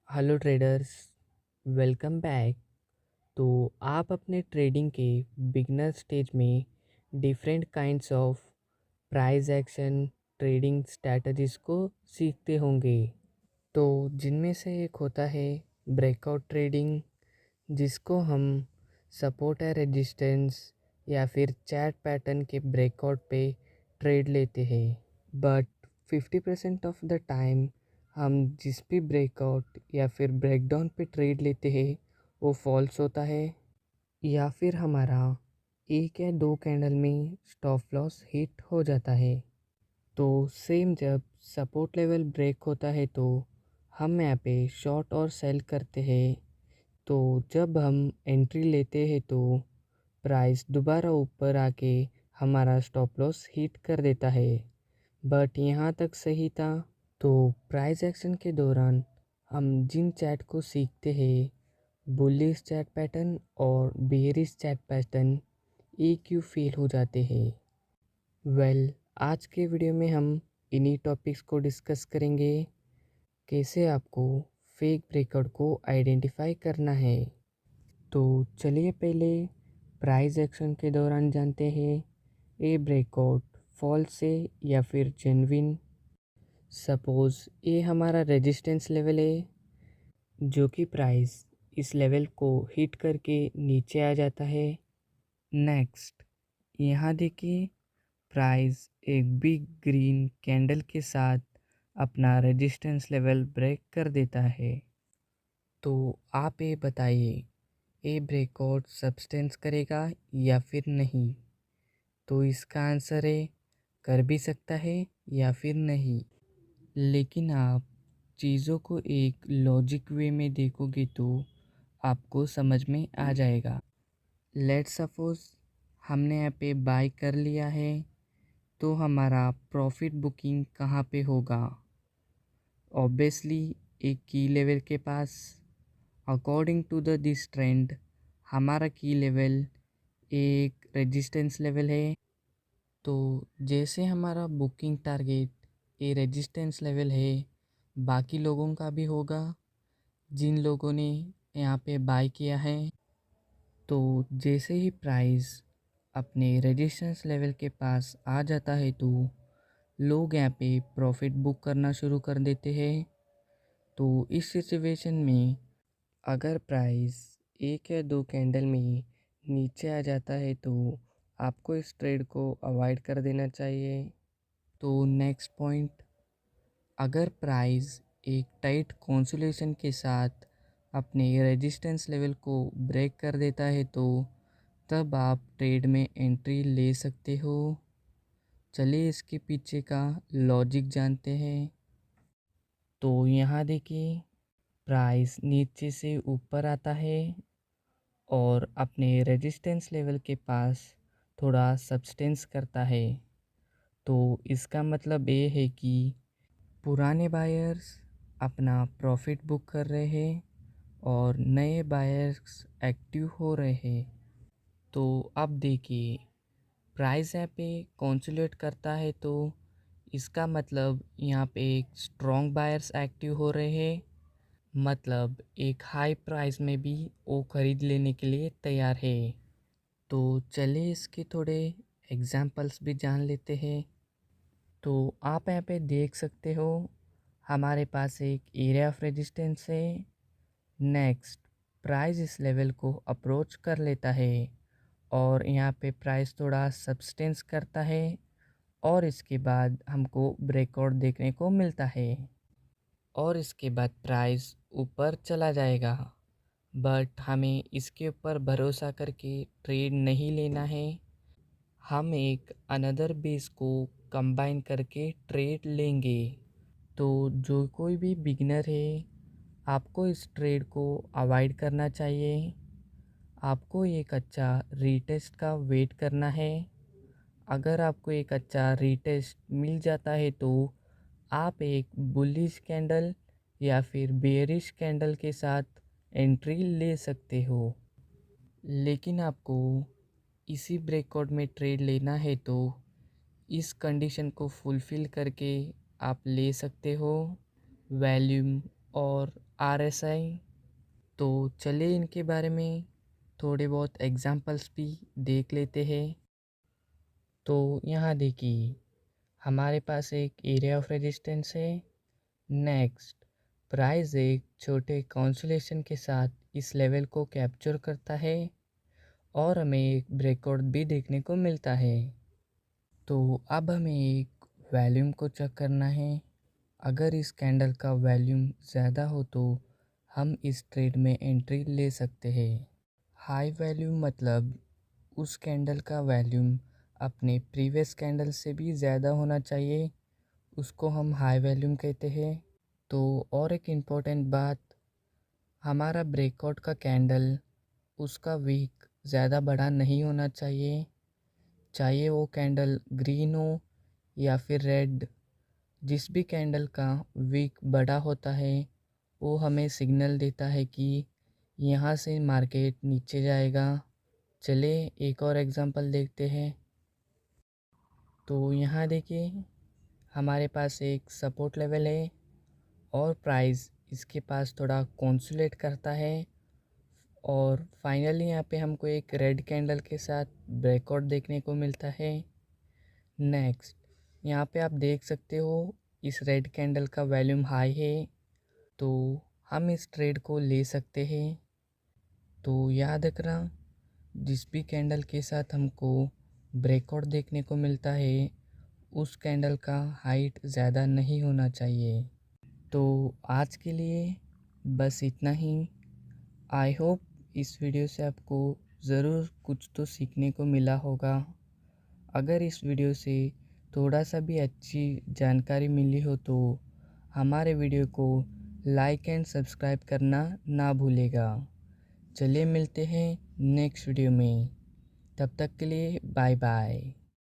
Hello traders, welcome back. तो आप अपने ट्रेडिंग के बिगनर स्टेज में different kinds of price action trading strategies को सीखते होंगे। तो जिनमें से एक होता है ब्रेकआउट ट्रेडिंग, जिसको हम सपोर्ट या रेजिस्टेंस या फिर चैट पैटर्न के ब्रेकआउट पे ट्रेड लेते हैं। बट 50% ऑफ द टाइम हम जिस भी ब्रेकआउट या फिर ब्रेकडाउन पे ट्रेड लेते हैं वो फॉल्स होता है, या फिर हमारा एक या दो कैंडल में स्टॉप लॉस हिट हो जाता है। तो सेम जब सपोर्ट लेवल ब्रेक होता है तो हम यहाँ पे शॉर्ट और सेल करते हैं। तो जब हम एंट्री लेते हैं तो प्राइस दोबारा ऊपर आके हमारा स्टॉप लॉस हिट कर देता है। बट यहाँ तक सही था। तो प्राइस एक्शन के दौरान हम जिन चैट को सीखते हैं, बुलिश चैट पैटर्न और बेयरिश चैट पैटर्न, एक क्यों फेल हो जाते हैं। आज के वीडियो में हम इन्हीं टॉपिक्स को डिस्कस करेंगे। कैसे आपको फेक ब्रेकआउट को आइडेंटिफाई करना है। तो चलिए पहले प्राइस एक्शन के दौरान जानते हैं ये ब्रेकआउट फॉल्स है या फिर जेन्युइन। सपोज़ ये हमारा रेजिस्टेंस लेवल है, जो कि प्राइस इस लेवल को हिट करके नीचे आ जाता है। नेक्स्ट, यहाँ देखिए प्राइस एक बिग ग्रीन कैंडल के साथ अपना रेजिस्टेंस लेवल ब्रेक कर देता है। तो आप ये बताइए, ये ब्रेकआउट सब्सटेंस करेगा या फिर नहीं। तो इसका आंसर है कर भी सकता है या फिर नहीं। लेकिन आप चीज़ों को एक लॉजिक वे में देखोगे तो आपको समझ में आ जाएगा। लेट्स सपोज हमने यहाँ पे बाय कर लिया है, तो हमारा प्रॉफिट बुकिंग कहाँ पे होगा। ऑब्वियसली एक की लेवल के पास। According to the this trend हमारा की लेवल एक रेजिस्टेंस लेवल है। तो जैसे हमारा बुकिंग टारगेट ये रेजिस्टेंस लेवल है, बाकी लोगों का भी होगा जिन लोगों ने यहाँ पे बाय किया है। तो जैसे ही प्राइस अपने रेजिस्टेंस लेवल के पास आ जाता है तो लोग यहाँ पे प्रॉफिट बुक करना शुरू कर देते हैं। तो इस सिचुएशन में अगर प्राइस एक या दो कैंडल में नीचे आ जाता है तो आपको इस ट्रेड को अवॉइड कर देना चाहिए। तो नेक्स्ट पॉइंट, अगर प्राइस एक टाइट कंसोलिडेशन के साथ अपने रेजिस्टेंस लेवल को ब्रेक कर देता है तो तब आप ट्रेड में एंट्री ले सकते हो। चलिए इसके पीछे का लॉजिक जानते हैं। तो यहाँ देखिए प्राइस नीचे से ऊपर आता है और अपने रेजिस्टेंस लेवल के पास थोड़ा सब्सटेंस करता है। तो इसका मतलब ये है कि पुराने बायर्स अपना प्रॉफिट बुक कर रहे हैं और नए बायर्स एक्टिव हो रहे हैं। तो अब देखिए प्राइस यहाँ पे कंसोलिडेट करता है तो इसका मतलब यहाँ पे एक स्ट्रॉन्ग बायर्स एक्टिव हो रहे हैं। मतलब एक हाई प्राइस में भी वो ख़रीद लेने के लिए तैयार है। तो चलिए इसके थोड़े एग्जांपल्स भी जान लेते हैं। तो आप यहाँ पे देख सकते हो हमारे पास एक एरिया ऑफ रेजिस्टेंस है। नेक्स्ट, प्राइस इस लेवल को अप्रोच कर लेता है और यहाँ पे प्राइस थोड़ा सब्सटेंस करता है और इसके बाद हमको ब्रेकआउट देखने को मिलता है और इसके बाद प्राइस ऊपर चला जाएगा। बट हमें इसके ऊपर भरोसा करके ट्रेड नहीं लेना है। हम एक अनदर बेस को कंबाइन करके ट्रेड लेंगे। तो जो कोई भी बिगिनर है आपको इस ट्रेड को अवॉइड करना चाहिए। आपको एक अच्छा रीटेस्ट का वेट करना है। अगर आपको एक अच्छा रीटेस्ट मिल जाता है तो आप एक बुलिश कैंडल या फिर बेयरिश कैंडल के साथ एंट्री ले सकते हो। लेकिन आपको इसी ब्रेकआउट में ट्रेड लेना है तो इस कंडीशन को फुलफ़िल करके आप ले सकते हो। वॉल्यूम और RSI। तो चलिए इनके बारे में थोड़े बहुत एग्जांपल्स भी देख लेते हैं। तो यहाँ देखिए, हमारे पास एक एरिया ऑफ रेजिस्टेंस है। नेक्स्ट, प्राइस एक छोटे कॉन्सोलेशन के साथ इस लेवल को कैप्चर करता है और हमें एक ब्रेकआउट भी देखने को मिलता है। तो अब हमें एक वॉल्यूम को चेक करना है। अगर इस कैंडल का वॉल्यूम ज़्यादा हो तो हम इस ट्रेड में एंट्री ले सकते हैं। हाई वॉल्यूम मतलब उस कैंडल का वॉल्यूम अपने प्रीवियस कैंडल से भी ज़्यादा होना चाहिए, उसको हम हाई वॉल्यूम कहते हैं। तो और एक इम्पोर्टेंट बात, हमारा ब्रेकआउट का कैंडल उसका वीक ज़्यादा बड़ा नहीं होना चाहिए, चाहे वो कैंडल ग्रीन हो या फिर रेड। जिस भी कैंडल का वीक बड़ा होता है वो हमें सिग्नल देता है कि यहाँ से मार्केट नीचे जाएगा। चलिए एक और एग्जांपल देखते हैं। तो यहाँ देखिए, हमारे पास एक सपोर्ट लेवल है और प्राइस इसके पास थोड़ा कंसोलिडेट करता है और फाइनली यहाँ पे हमको एक रेड कैंडल के साथ ब्रेकआउट देखने को मिलता है। नेक्स्ट, यहाँ पे आप देख सकते हो इस रेड कैंडल का वॉल्यूम हाई है, तो हम इस ट्रेड को ले सकते हैं। तो याद रखना, जिस भी कैंडल के साथ हमको ब्रेकआउट देखने को मिलता है उस कैंडल का हाइट ज़्यादा नहीं होना चाहिए। तो आज के लिए बस इतना ही। आई होप इस वीडियो से आपको ज़रूर कुछ तो सीखने को मिला होगा। अगर इस वीडियो से थोड़ा सा भी अच्छी जानकारी मिली हो तो हमारे वीडियो को लाइक एंड सब्सक्राइब करना ना भूलेगा। चलिए मिलते हैं नेक्स्ट वीडियो में, तब तक के लिए बाय बाय।